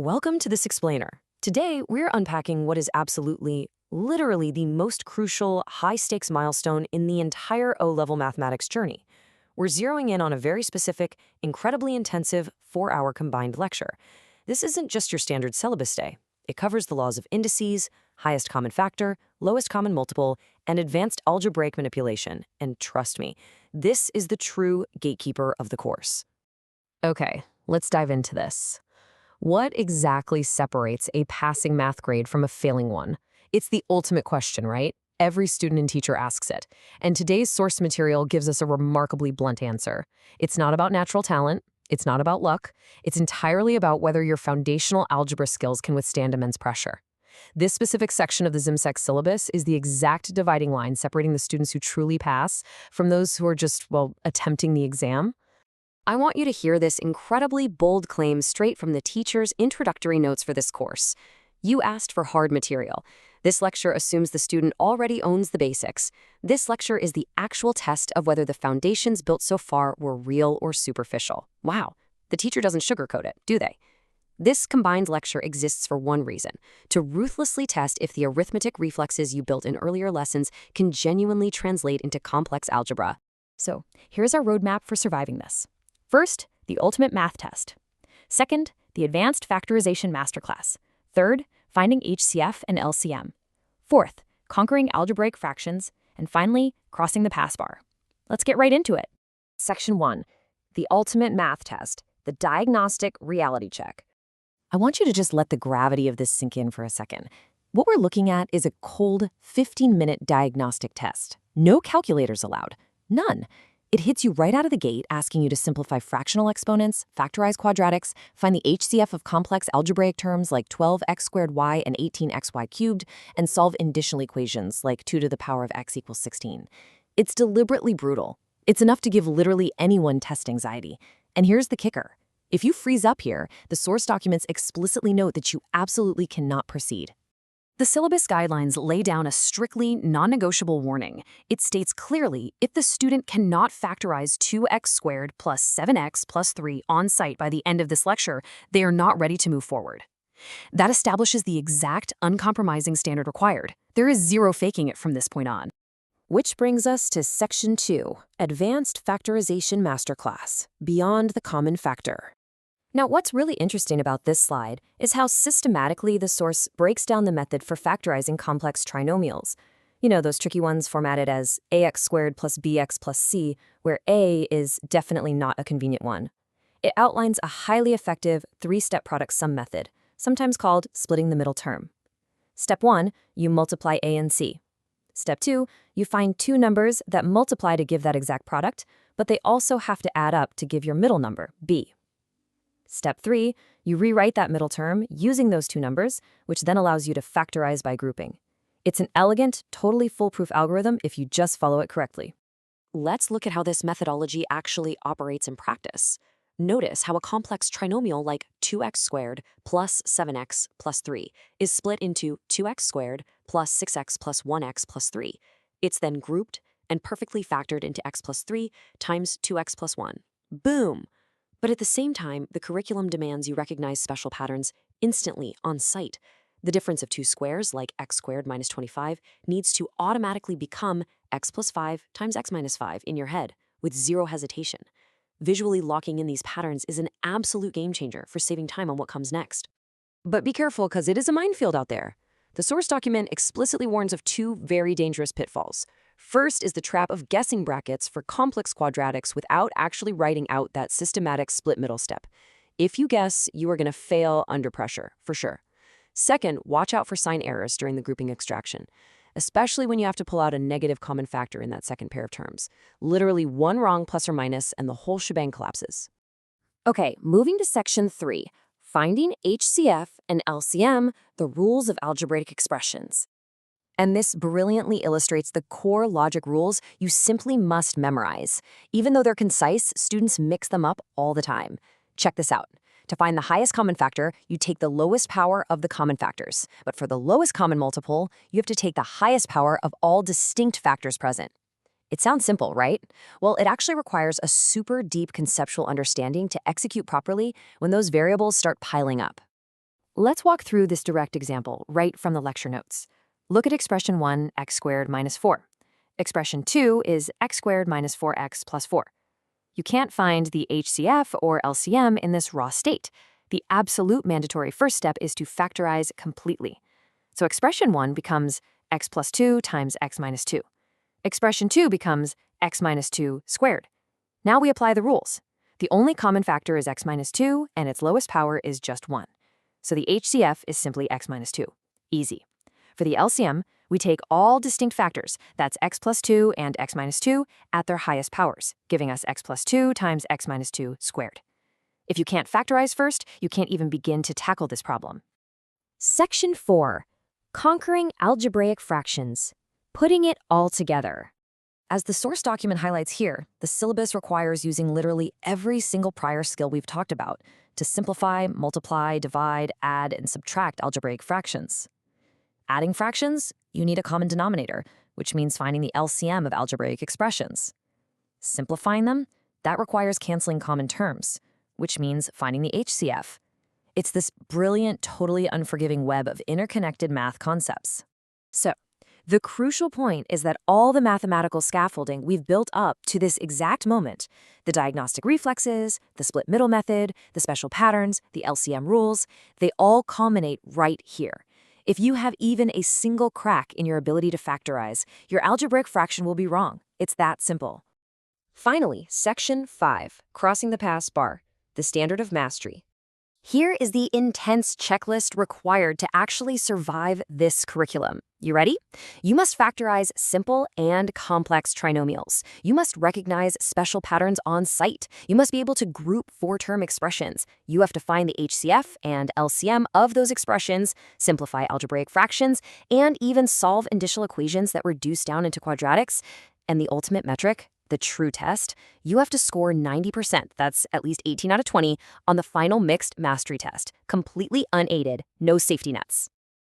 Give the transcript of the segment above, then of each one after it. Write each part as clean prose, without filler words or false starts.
Welcome to this explainer. Today, we're unpacking what is absolutely, literally the most crucial, high-stakes milestone in the entire O-level mathematics journey. We're zeroing in on a very specific, incredibly intensive 4-hour combined lecture. This isn't just your standard syllabus day. It covers the laws of indices, highest common factor, lowest common multiple, and advanced algebraic manipulation. And trust me, this is the true gatekeeper of the course. Okay, let's dive into this. What exactly separates a passing math grade from a failing one? It's the ultimate question, right? Every student and teacher asks it. And today's source material gives us a remarkably blunt answer. It's not about natural talent. It's not about luck. It's entirely about whether your foundational algebra skills can withstand immense pressure. This specific section of the ZIMSEC syllabus is the exact dividing line separating the students who truly pass from those who are just, well, attempting the exam. I want you to hear this incredibly bold claim straight from the teacher's introductory notes for this course. You asked for hard material. This lecture assumes the student already owns the basics. This lecture is the actual test of whether the foundations built so far were real or superficial. Wow, the teacher doesn't sugarcoat it, do they? This combined lecture exists for one reason: to ruthlessly test if the arithmetic reflexes you built in earlier lessons can genuinely translate into complex algebra. So, here's our roadmap for surviving this. First, the ultimate math test. Second, the advanced factorization masterclass. Third, finding HCF and LCM. Fourth, conquering algebraic fractions. And finally, crossing the pass bar. Let's get right into it. Section 1, the ultimate math test, the diagnostic reality check. I want you to just let the gravity of this sink in for a second. What we're looking at is a cold 15-minute diagnostic test. No calculators allowed. None. It hits you right out of the gate, asking you to simplify fractional exponents, factorize quadratics, find the HCF of complex algebraic terms like 12x squared y and 18xy cubed, and solve indicial equations like 2 to the power of x equals 16. It's deliberately brutal. It's enough to give literally anyone test anxiety. And here's the kicker. If you freeze up here, the source documents explicitly note that you absolutely cannot proceed. The syllabus guidelines lay down a strictly non-negotiable warning. It states clearly if the student cannot factorize 2x squared plus 7x plus 3 on site by the end of this lecture, they are not ready to move forward. That establishes the exact uncompromising standard required. There is zero faking it from this point on. Which brings us to Section 2, Advanced Factorization Masterclass, Beyond the Common Factor. Now, what's really interesting about this slide is how systematically the source breaks down the method for factorizing complex trinomials. You know, those tricky ones formatted as ax squared plus bx plus c, where a is definitely not a convenient one. It outlines a highly effective 3-step product sum method, sometimes called splitting the middle term. Step 1, you multiply a and c. Step 2, you find two numbers that multiply to give that exact product, but they also have to add up to give your middle number, b. Step 3, you rewrite that middle term using those two numbers, which then allows you to factorize by grouping. It's an elegant, totally foolproof algorithm if you just follow it correctly. Let's look at how this methodology actually operates in practice. Notice how a complex trinomial like 2x squared plus 7x plus 3 is split into 2x squared plus 6x plus 1x plus 3. It's then grouped and perfectly factored into x plus 3 times 2x plus 1. Boom! But at the same time, the curriculum demands you recognize special patterns instantly on site. The difference of two squares, like x squared minus 25, needs to automatically become x plus 5 times x minus 5 in your head, with zero hesitation. Visually locking in these patterns is an absolute game changer for saving time on what comes next. But be careful, because it is a minefield out there. The source document explicitly warns of two very dangerous pitfalls. First is the trap of guessing brackets for complex quadratics without actually writing out that systematic split middle step. If you guess, you are going to fail under pressure, for sure. Second, watch out for sign errors during the grouping extraction, especially when you have to pull out a negative common factor in that second pair of terms. Literally one wrong plus or minus and the whole shebang collapses. Okay, moving to Section 3, Finding HCF and LCM, the rules of algebraic expressions. And this brilliantly illustrates the core logic rules you simply must memorize. Even though they're concise, students mix them up all the time. Check this out. To find the highest common factor, you take the lowest power of the common factors. But for the lowest common multiple, you have to take the highest power of all distinct factors present. It sounds simple, right? Well, it actually requires a super deep conceptual understanding to execute properly when those variables start piling up. Let's walk through this direct example right from the lecture notes. Look at expression 1, x squared minus 4. Expression 2 is x squared minus 4x plus 4. You can't find the HCF or LCM in this raw state. The absolute mandatory first step is to factorize completely. So expression 1 becomes x plus 2 times x minus 2. Expression 2 becomes x minus 2 squared. Now we apply the rules. The only common factor is x minus 2, and its lowest power is just 1. So the HCF is simply x minus 2. Easy. For the LCM, we take all distinct factors, that's x plus 2 and x minus 2, at their highest powers, giving us x plus 2 times x minus 2 squared. If you can't factorize first, you can't even begin to tackle this problem. Section 4. Conquering algebraic fractions. Putting it all together. As the source document highlights here, the syllabus requires using literally every single prior skill we've talked about to simplify, multiply, divide, add, and subtract algebraic fractions. Adding fractions, you need a common denominator, which means finding the LCM of algebraic expressions. Simplifying them, that requires canceling common terms, which means finding the HCF. It's this brilliant, totally unforgiving web of interconnected math concepts. So, the crucial point is that all the mathematical scaffolding we've built up to this exact moment, the diagnostic reflexes, the split middle method, the special patterns, the LCM rules, they all culminate right here. If you have even a single crack in your ability to factorize, your algebraic fraction will be wrong. It's that simple. Finally, Section 5, Crossing the Pass Bar, the Standard of Mastery. Here is the intense checklist required to actually survive this curriculum. You ready? You must factorize simple and complex trinomials. You must recognize special patterns on sight. You must be able to group four-term expressions. You have to find the HCF and LCM of those expressions, simplify algebraic fractions, and even solve indicial equations that reduce down into quadratics. And the ultimate metric, the true test, you have to score 90%, that's at least 18 out of 20, on the final mixed mastery test, completely unaided, no safety nets.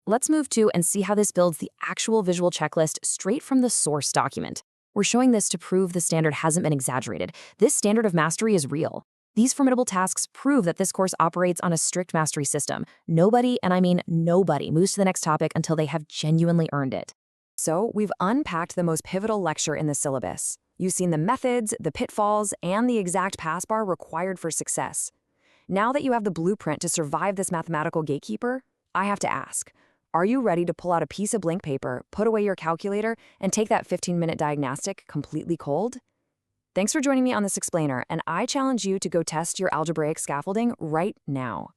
Let's move to and see how this builds the actual visual checklist straight from the source document. We're showing this to prove the standard hasn't been exaggerated. This standard of mastery is real. These formidable tasks prove that this course operates on a strict mastery system. Nobody, and I mean nobody, moves to the next topic until they have genuinely earned it. So we've unpacked the most pivotal lecture in the syllabus. You've seen the methods, the pitfalls, and the exact pass bar required for success. Now that you have the blueprint to survive this mathematical gatekeeper, I have to ask, are you ready to pull out a piece of blank paper, put away your calculator, and take that 15-minute diagnostic completely cold? Thanks for joining me on this explainer, and I challenge you to go test your algebraic scaffolding right now.